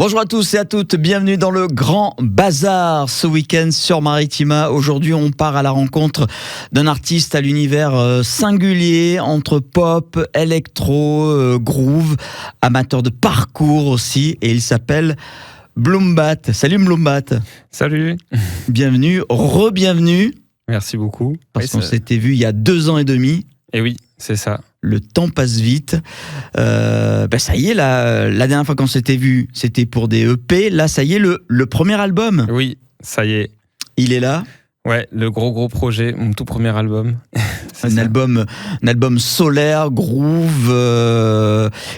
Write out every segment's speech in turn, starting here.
Bonjour à tous et à toutes, bienvenue dans le Grand Bazar ce week-end sur Maritima. Aujourd'hui, on part à la rencontre d'un artiste à l'univers singulier entre pop, électro, groove, amateur de parcours aussi, et il s'appelle Bloombat. Salut Bloombat. Salut. Bienvenue, re-bienvenue. Merci beaucoup. Parce qu'on s'était vu il y a 2 ans et demi. Et oui, c'est ça. Le temps passe vite. Ça y est, la dernière fois qu'on s'était vu, c'était pour des EP. Là, ça y est, le premier album. Oui, ça y est. Il est là. Ouais, le gros projet, mon tout premier album. Un album solaire, groove.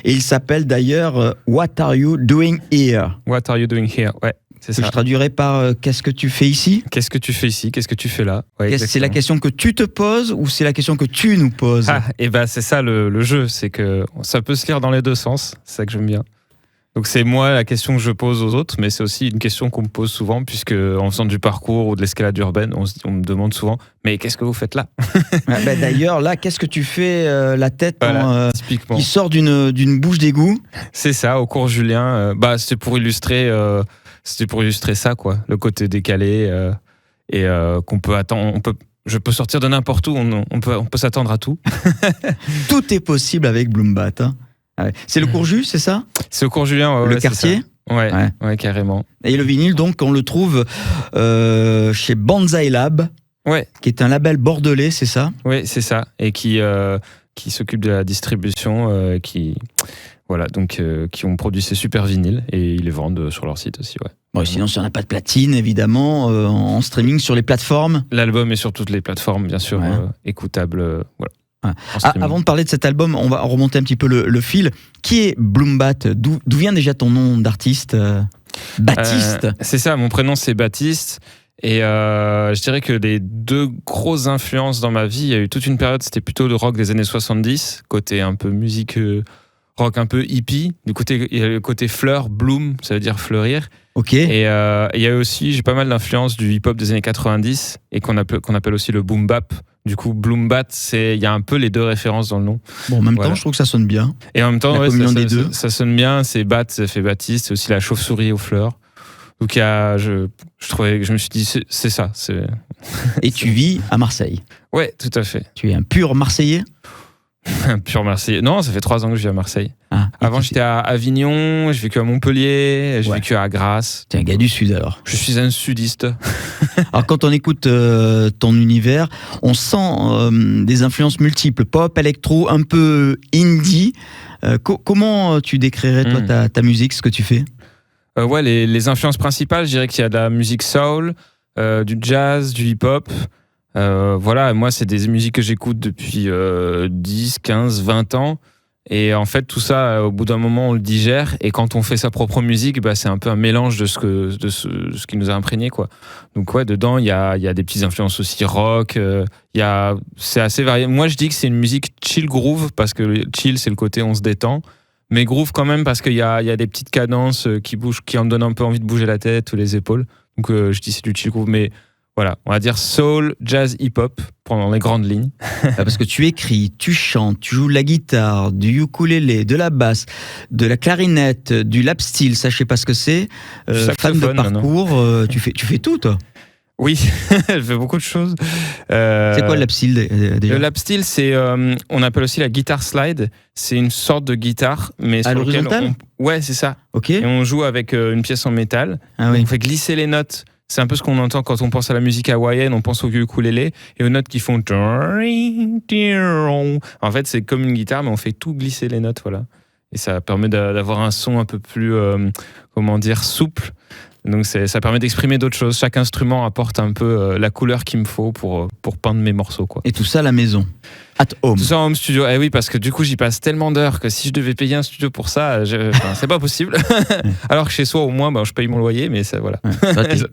Et il s'appelle d'ailleurs What Are You Doing Here? What Are You Doing Here? Ouais. C'est ça. Je traduirais par qu'est-ce que tu fais ici? Qu'est-ce que tu fais ici? Qu'est-ce que tu fais là? Ouais, c'est la question que tu te poses ou c'est la question que tu nous poses? Et c'est ça le jeu, c'est que ça peut se lire dans les deux sens, c'est ça que j'aime bien. Donc c'est moi la question que je pose aux autres, mais c'est aussi une question qu'on me pose souvent, puisque en faisant du parcours ou de l'escalade urbaine, on me demande souvent, mais qu'est-ce que vous faites là? D'ailleurs, là, qu'est-ce que tu fais la tête typiquement. qui sort d'une bouche d'égout? C'est ça, au cours Julien. C'était pour illustrer ça, quoi, le côté décalé et qu'on peut attendre. Je peux sortir de n'importe où, on peut s'attendre à tout. Tout est possible avec Bloombat. Hein. C'est le Courjus, c'est ça? C'est au cours Julien, le quartier. Ouais, carrément. Et le vinyle, donc, on le trouve chez Banzai Lab, qui est un label bordelais, c'est ça? Oui, c'est ça, et qui s'occupe de la distribution, qui ont produit ces super vinyles, et ils les vendent sur leur site aussi, ouais. Bon, sinon, si on n'a pas de platine, évidemment, en streaming sur les plateformes. L'album est sur toutes les plateformes, bien sûr, écoutable, voilà. Avant de parler de cet album, on va remonter un petit peu le fil. Qui est Bloombat? D'où vient déjà ton nom d'artiste? Baptiste. C'est ça, mon prénom c'est Baptiste. Et je dirais que les 2 grosses influences dans ma vie, il y a eu toute une période, c'était plutôt le rock des années 70, côté un peu musique rock un peu hippie. Du côté, il y a le côté fleur, bloom, ça veut dire fleurir. Ok. Et il y a aussi, j'ai pas mal d'influences du hip-hop des années 90 et qu'on appelle aussi le boom bap. Du coup, Bloombat, il y a un peu les 2 références dans le nom. Bon, en même temps, je trouve que ça sonne bien. Et en même temps, ça sonne bien. C'est Bat, ça fait Baptiste, c'est aussi la chauve-souris aux fleurs. Donc, je me suis dit, c'est ça. Et tu vis à Marseille? Ouais, tout à fait. Tu es un pur Marseillais? Un pur Marseillais. Non, ça fait 3 ans que je vis à Marseille. Avant, j'étais à Avignon, j'ai vécu à Montpellier, j'ai vécu à Grasse. T'es un gars du Sud alors? Je suis un sudiste. Alors quand on écoute ton univers, on sent des influences multiples, pop, électro, un peu indie. Comment tu décrirais toi ta musique, ce que tu fais? Les influences principales, je dirais qu'il y a de la musique soul, du jazz, du hip-hop. Moi, c'est des musiques que j'écoute depuis 10, 15, 20 ans. Et en fait, tout ça, au bout d'un moment, on le digère. Et quand on fait sa propre musique, c'est un peu un mélange de ce qui nous a imprégné, quoi. Donc, dedans, il y a des petites influences aussi rock. C'est assez varié. Moi, je dis que c'est une musique chill groove, parce que chill, c'est le côté on se détend. Mais groove quand même, parce qu'il y a des petites cadences qui bougent, qui en donnent un peu envie de bouger la tête ou les épaules. Donc, je dis c'est du chill groove. Mais voilà, on va dire soul, jazz, hip-hop, pendant les grandes lignes. Parce que tu écris, tu chantes, tu joues de la guitare, du ukulélé, de la basse, de la clarinette, du lap steel, ça je sais pas ce que c'est. Fan de parcours, tu fais tout toi? Oui, je fais beaucoup de choses. C'est quoi le lap steel déjà? Le lap steel, c'est, on appelle aussi la guitar slide. C'est une sorte de guitare, mais à l'horizontale. Ouais, c'est ça. Ok. Et on joue avec une pièce en métal. On fait glisser les notes. C'est un peu ce qu'on entend quand on pense à la musique hawaïenne, on pense au ukulélé et aux notes qui font. En fait, c'est comme une guitare, mais on fait tout glisser les notes, voilà. Et ça permet d'avoir un son un peu plus, souple. Donc ça permet d'exprimer d'autres choses. Chaque instrument apporte un peu la couleur qu'il me faut pour peindre mes morceaux, quoi. Et tout ça à la maison, at home. Tout ça en home studio. Eh oui, parce que du coup j'y passe tellement d'heures que si je devais payer un studio pour ça, c'est pas possible. Alors que chez soi au moins, je paye mon loyer, mais ça voilà.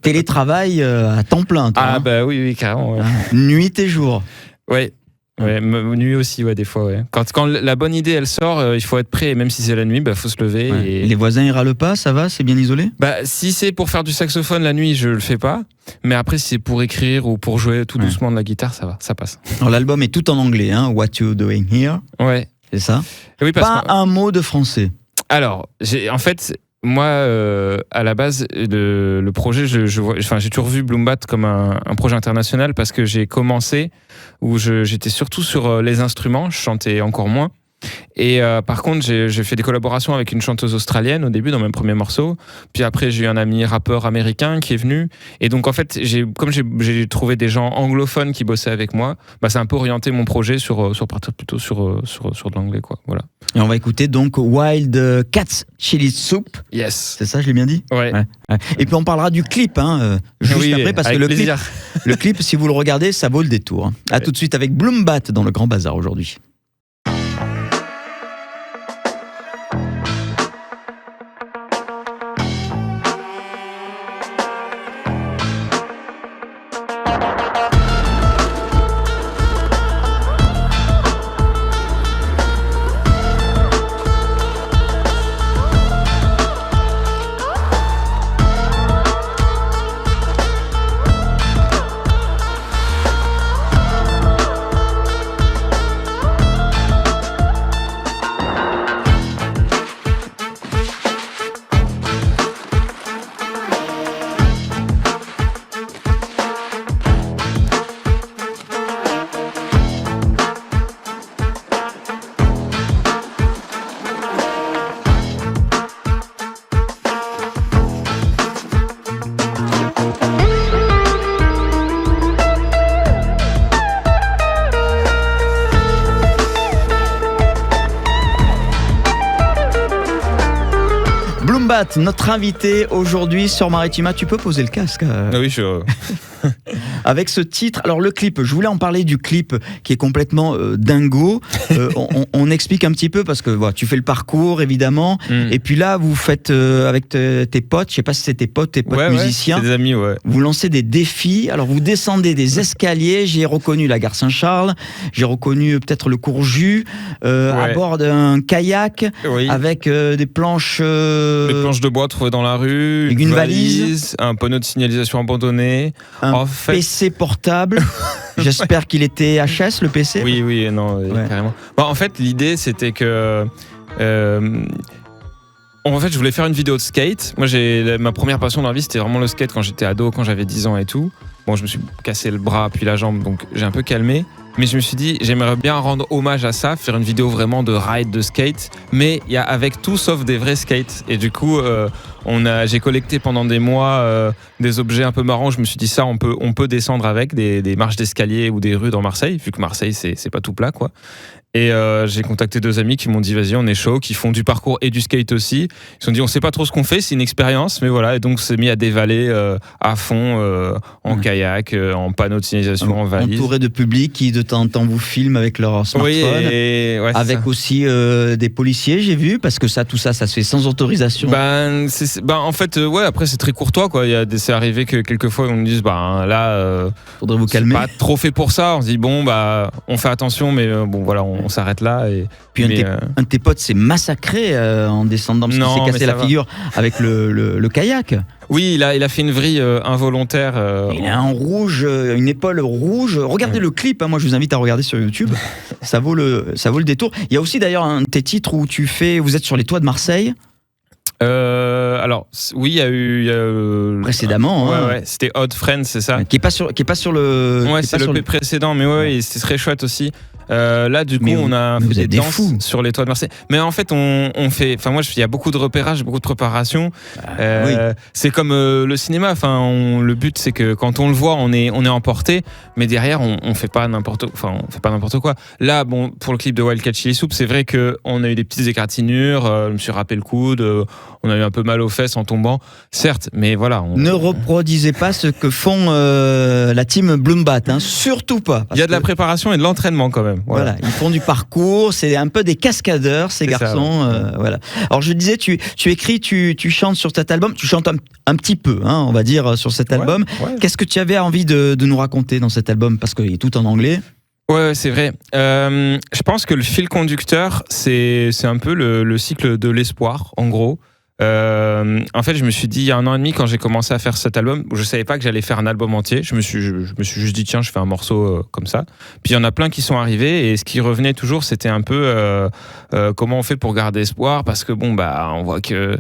Télétravail à temps plein. Toi, oui, carrément. Ouais. Nuit et jour. Ouais. Ouais, nuit aussi, des fois, ouais. Quand la bonne idée, elle sort, il faut être prêt, et même si c'est la nuit, faut se lever. Ouais. Et les voisins, ils râlent pas, ça va, c'est bien isolé? Si c'est pour faire du saxophone la nuit, je le fais pas. Mais après, si c'est pour écrire ou pour jouer tout doucement de la guitare, ça va, ça passe. Alors, l'album est tout en anglais, hein, What You Doing Here. Ouais. C'est ça? Oui, pas un mot de français. Alors, en fait, Moi, à la base, le projet, j'ai toujours vu Bloom Bat comme un projet international parce que j'ai commencé où j'étais surtout sur les instruments, je chantais encore moins. Et par contre, j'ai fait des collaborations avec une chanteuse australienne au début dans mes premiers morceaux. Puis après, j'ai eu un ami rappeur américain qui est venu. Et donc, en fait, comme j'ai trouvé des gens anglophones qui bossaient avec moi, c'est un peu orienté mon projet sur partir plutôt sur de l'anglais, quoi. Voilà. Et on va écouter donc Wild Cats Chili Soup. Yes. C'est ça, je l'ai bien dit ? Ouais. Et puis on parlera du clip juste après, parce que le clip, si vous le regardez, ça vaut le détour. À tout de suite avec Bloom Bat dans le Grand Bazar aujourd'hui. Bloom Bat, notre invité aujourd'hui sur Maritima. Tu peux poser le casque Oui, je... Avec ce titre, alors le clip, je voulais en parler du clip qui est complètement dingo. On explique un petit peu parce que tu fais le parcours évidemment, et puis là vous faites avec tes potes, je sais pas si c'est tes potes musiciens, c'est des amis, vous lancez des défis. Alors vous descendez des escaliers, j'ai reconnu la gare Saint-Charles, j'ai reconnu peut-être le cours Jus, à bord d'un kayak, avec des planches... Des planches de bois trouvées dans la rue, une valise, un panneau de signalisation abandonné, un PC portable. J'espère qu'il était HS, le PC. Oui, carrément. En fait, l'idée, c'était que... en fait, je voulais faire une vidéo de skate. Moi, ma première passion dans la vie, c'était vraiment le skate quand j'étais ado, quand j'avais 10 ans et tout. Bon, je me suis cassé le bras puis la jambe, donc j'ai un peu calmé. Mais je me suis dit, j'aimerais bien rendre hommage à ça, faire une vidéo vraiment de ride, de skate, mais il y a avec tout sauf des vrais skates. Et du coup, j'ai collecté pendant des mois des objets un peu marrants. Je me suis dit ça, on peut descendre avec des marches d'escalier ou des rues dans Marseille, vu que Marseille c'est pas tout plat, quoi. Et j'ai contacté 2 amis qui m'ont dit vas-y, on est chaud, qui font du parcours et du skate aussi. Ils se sont dit on sait pas trop ce qu'on fait, c'est une expérience, mais voilà. Et donc c'est mis à dévaler à fond en kayak, en panneau de signalisation, en valise. Entouré de public qui de temps en temps vous filme avec leur smartphone. Oui, avec aussi des policiers, j'ai vu, parce que tout ça se fait sans autorisation. En fait, après c'est très courtois, quoi. C'est arrivé que quelquefois on me dise là, faudrait vous calmer. C'est pas trop fait pour ça. On se dit on fait attention, mais voilà, on s'arrête là. Et puis un de tes potes s'est massacré en descendant parce qu'il s'est cassé la figure avec le kayak. Oui, il a fait une vrille involontaire. Il a un rouge, une épaule rouge. Regardez le clip, moi je vous invite à regarder sur YouTube. ça vaut le détour. Il y a aussi d'ailleurs un de tes titres où vous êtes sur les toits de Marseille. Alors oui, il y a eu précédemment. C'était Odd Friends, c'est ça. Qui est pas sur le. Ouais, c'est le précédent, mais c'était très chouette aussi. Là, du coup, on a fait des danses sur les toits de Marseille. Mais en fait, on fait. Enfin, moi, il y a beaucoup de repérage, beaucoup de préparation. C'est comme le cinéma. Enfin, le but, c'est que quand on le voit, on est emporté. Mais derrière, on fait pas n'importe quoi. Là, pour le clip de Wild Cats Chili Soup, c'est vrai que on a eu des petites égratignures. Je me suis râpé le coude. On a eu un peu mal aux fesses en tombant, certes, mais voilà. Ne reproduisez pas ce que font la team Bloom Bat, surtout pas. Il y a de la préparation et de l'entraînement quand même. Voilà, ils font du parcours, c'est un peu des cascadeurs, ces garçons. Voilà. Alors je disais, tu écris, tu chantes sur cet album, tu chantes un petit peu, on va dire, sur cet album. Ouais. Qu'est-ce que tu avais envie de nous raconter dans cet album, parce qu'il est tout en anglais? Ouais, c'est vrai. Je pense que le fil conducteur, c'est un peu le cycle de l'espoir, en gros. En fait, je me suis dit il y a 1 an et demi quand j'ai commencé à faire cet album, je savais pas que j'allais faire un album entier. Je me suis juste dit tiens, je fais un morceau comme ça. Puis il y en a plein qui sont arrivés et ce qui revenait toujours, c'était un peu comment on fait pour garder espoir, parce que on voit que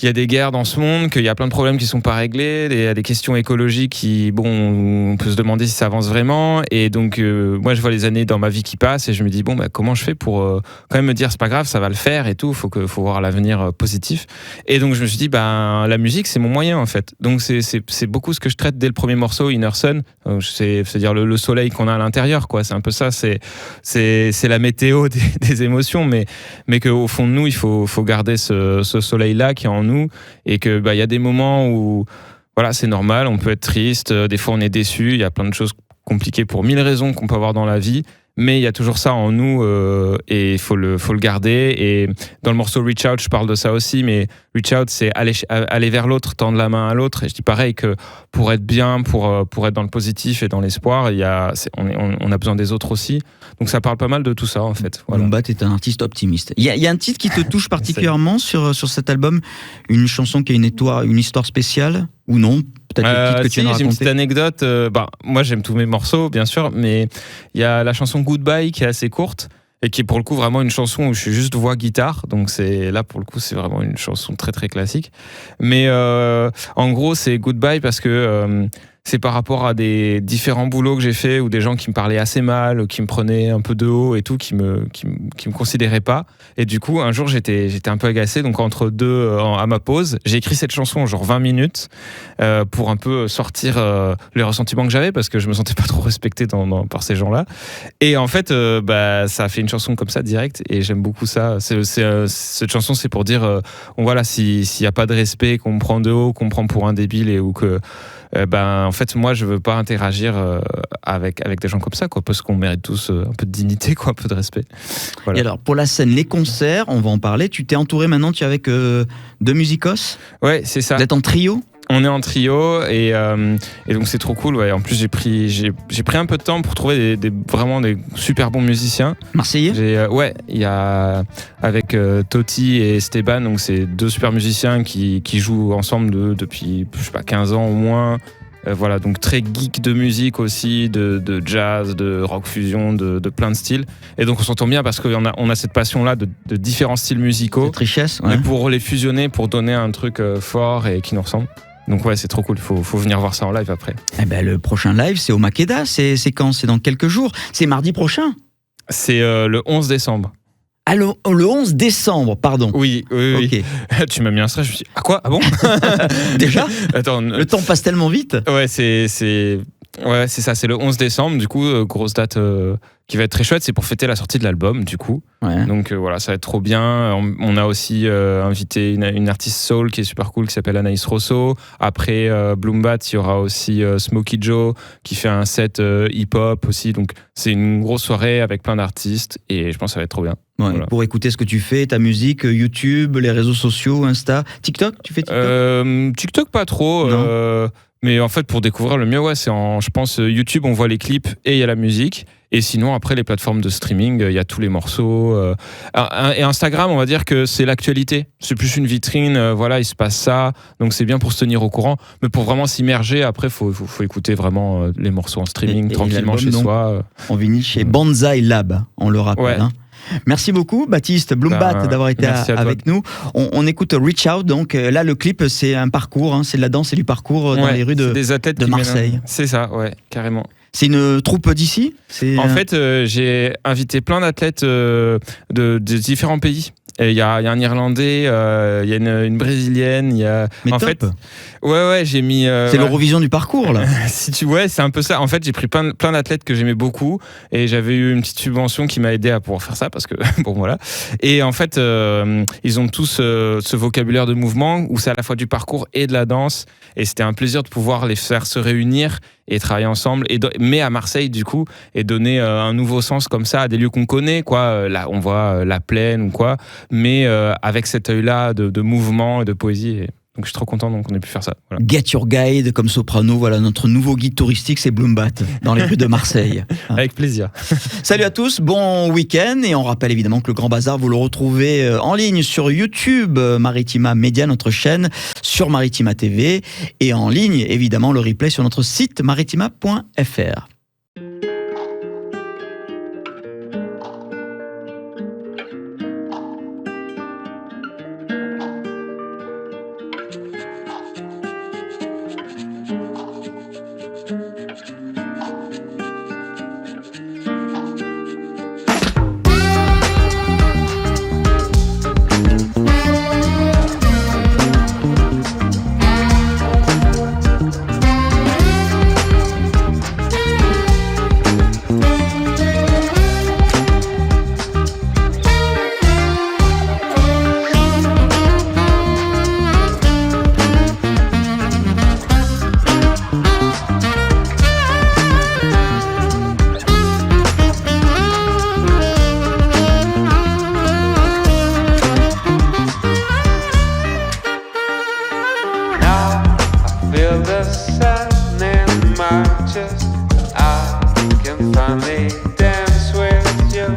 il y a des guerres dans ce monde, qu'il y a plein de problèmes qui sont pas réglés, il y a des questions écologiques qui, bon, on peut se demander si ça avance vraiment. Et donc, moi, je vois les années dans ma vie qui passent et je me dis, bon, bah, comment je fais pour quand même me dire, c'est pas grave, ça va le faire et tout, faut voir l'avenir positif. Et donc, je me suis dit, bah, la musique, c'est mon moyen, en fait. Donc, c'est beaucoup ce que je traite dès le premier morceau, Inner Sun. C'est-à-dire le soleil qu'on a à l'intérieur, quoi. C'est un peu ça, c'est la météo des émotions, mais qu'au fond de nous, il faut garder ce soleil-là qui est en nous. Et que il y a des moments où voilà, c'est normal, on peut être triste, des fois on est déçu, il y a plein de choses compliquées pour 1000 raisons qu'on peut avoir dans la vie, mais il y a toujours ça en nous et il faut le garder. Et dans le morceau Reach Out, je parle de ça aussi, mais Reach Out, c'est aller vers l'autre, tendre la main à l'autre. Et je dis pareil que pour être bien, pour être dans le positif et dans l'espoir, on a besoin des autres aussi. Donc ça parle pas mal de tout ça en fait. Voilà. Blumbat est un artiste optimiste. Il y a un titre qui te touche particulièrement sur cet album, une chanson qui a une histoire spéciale ou non? Peut-être le titre que tu viens de raconter. J'ai une petite anecdote. Moi j'aime tous mes morceaux bien sûr, mais il y a la chanson Goodbye qui est assez courte et qui est pour le coup vraiment une chanson où je suis juste voix guitare. Donc là pour le coup c'est vraiment une chanson très très classique. Mais en gros c'est Goodbye parce que c'est par rapport à des différents boulots que j'ai fait ou des gens qui me parlaient assez mal, ou qui me prenaient un peu de haut et tout, qui me considéraient pas. Et du coup, un jour, j'étais un peu agacé. Donc, entre deux, à ma pause, j'ai écrit cette chanson, genre 20 minutes, pour un peu sortir les ressentiments que j'avais, parce que je me sentais pas trop respecté par ces gens-là. Et en fait, ça a fait une chanson comme ça, direct, et j'aime beaucoup ça. Cette chanson, c'est pour dire, voilà, s'il y a pas de respect, qu'on me prend de haut, qu'on me prend pour un débile, ou que en fait moi je veux pas interagir avec des gens comme ça, quoi, parce qu'on mérite tous un peu de dignité, quoi, un peu de respect. Voilà. Et alors pour la scène, les concerts, on va en parler. Tu t'es entouré maintenant, tu es avec deux musicos. Ouais, c'est ça. Vous êtes en trio? On est en trio et donc c'est trop cool. Ouais. En plus j'ai pris un peu de temps pour trouver vraiment des super bons musiciens. Marseillais? Ouais, il y a avec Totti et Esteban, donc c'est deux super musiciens qui jouent ensemble depuis je sais pas 15 ans au moins. Voilà, donc très geek de musique aussi, de jazz, de rock fusion, de plein de styles. Et donc on s'entend bien parce qu'on a cette passion-là de différents styles musicaux. Cette richesse, ouais. Et pour les fusionner, pour donner un truc fort et qui nous ressemble. Donc ouais, c'est trop cool, faut venir voir ça en live après. Eh ben, le prochain live, c'est au Makeda, c'est quand? C'est dans quelques jours? C'est mardi prochain? C'est le 11 décembre. Ah, le 11 décembre, pardon. Oui. Okay. Tu m'as mis un stress, je me suis dit, ah quoi? Ah bon? Déjà? Attends, le temps passe tellement vite. Ouais, c'est ça, c'est le 11 décembre, du coup, grosse date qui va être très chouette, c'est pour fêter la sortie de l'album, du coup. Ouais. Donc voilà, ça va être trop bien. On a aussi invité une artiste soul qui est super cool, qui s'appelle Anaïs Rosso. Après Blumbat, il y aura aussi Smokey Joe, qui fait un set hip-hop aussi. Donc c'est une grosse soirée avec plein d'artistes, et je pense que ça va être trop bien. Ouais, voilà. Pour écouter ce que tu fais, ta musique, YouTube, les réseaux sociaux, Insta, TikTok, tu fais TikTok? TikTok pas trop. Mais en fait, pour découvrir le mieux, ouais, je pense, YouTube, on voit les clips et il y a la musique. Et sinon, après, les plateformes de streaming, il y a tous les morceaux. Et Instagram, on va dire que c'est l'actualité. C'est plus une vitrine, voilà, il se passe ça. Donc, c'est bien pour se tenir au courant. Mais pour vraiment s'immerger, après, il faut écouter vraiment les morceaux en streaming, tranquillement chez soi. En vinyle chez Banzai Lab, on le rappelle. Ouais. Hein. Merci beaucoup Baptiste Blumbat d'avoir été avec nous. On écoute Reach Out, donc là le clip c'est un parcours, hein, c'est de la danse et du parcours dans les rues de Marseille. C'est ça, ouais, carrément. C'est une troupe d'ici? En fait, j'ai invité plein d'athlètes de différents pays. Il y a un Irlandais, il y a une Brésilienne, il y a... Mais en top. fait, ouais, j'ai mis... c'est l'Eurovision du parcours, là. Ouais, c'est un peu ça. En fait, j'ai pris plein d'athlètes que j'aimais beaucoup et j'avais eu une petite subvention qui m'a aidé à pouvoir faire ça parce que, bon, voilà. Et en fait, ils ont tous ce vocabulaire de mouvement où c'est à la fois du parcours et de la danse. Et c'était un plaisir de pouvoir les faire se réunir et travailler ensemble, mais à Marseille, du coup, et donner un nouveau sens comme ça à des lieux qu'on connaît, quoi. Là, on voit la plaine ou quoi, mais avec cet œil-là de mouvement et de poésie. Donc je suis trop content qu'on ait pu faire ça. Voilà. Get Your Guide comme soprano, voilà notre nouveau guide touristique, c'est Blumbat dans les rues de Marseille. Avec plaisir. Salut à tous, bon week-end et on rappelle évidemment que le Grand Bazar vous le retrouvez en ligne sur YouTube, Maritima Média, notre chaîne, sur Maritima TV et en ligne évidemment le replay sur notre site maritima.fr. feel the sun in my chest. I can finally dance with you.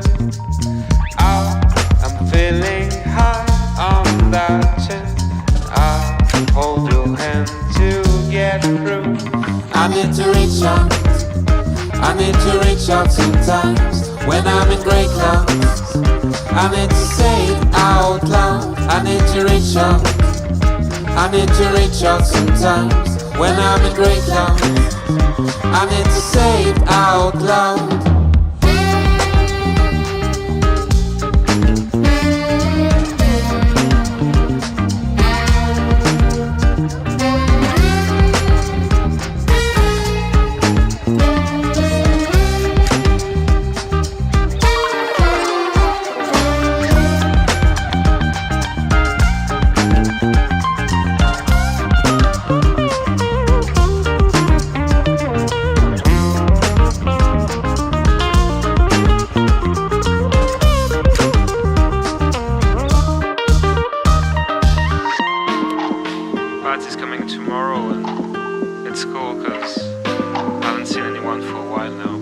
I'm feeling high on that chest. I hold your hand to get through. I need to reach out. I need to reach out sometimes when I'm in great clouds. I need to say it out loud. I need to reach out. I need to reach out sometimes when I'm in great clouds. I need to say it out loud. Party's coming tomorrow and it's cool because I haven't seen anyone for a while now.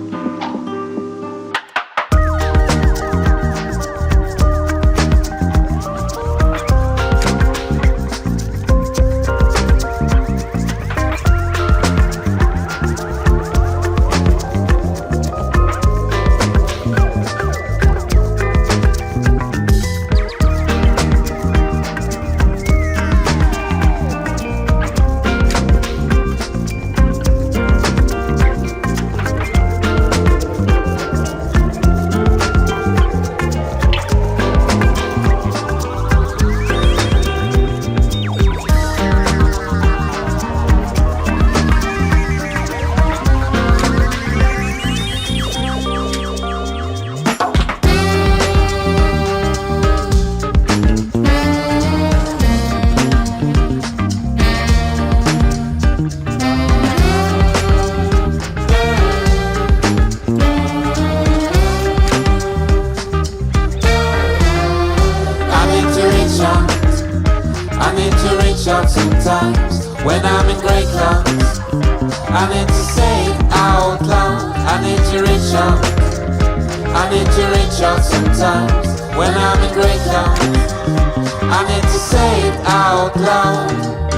I need to reach out sometimes when I'm in great clouds. I need to say it out loud. I need to reach out. I need to reach out sometimes when I'm in great clouds. I need to say it out loud.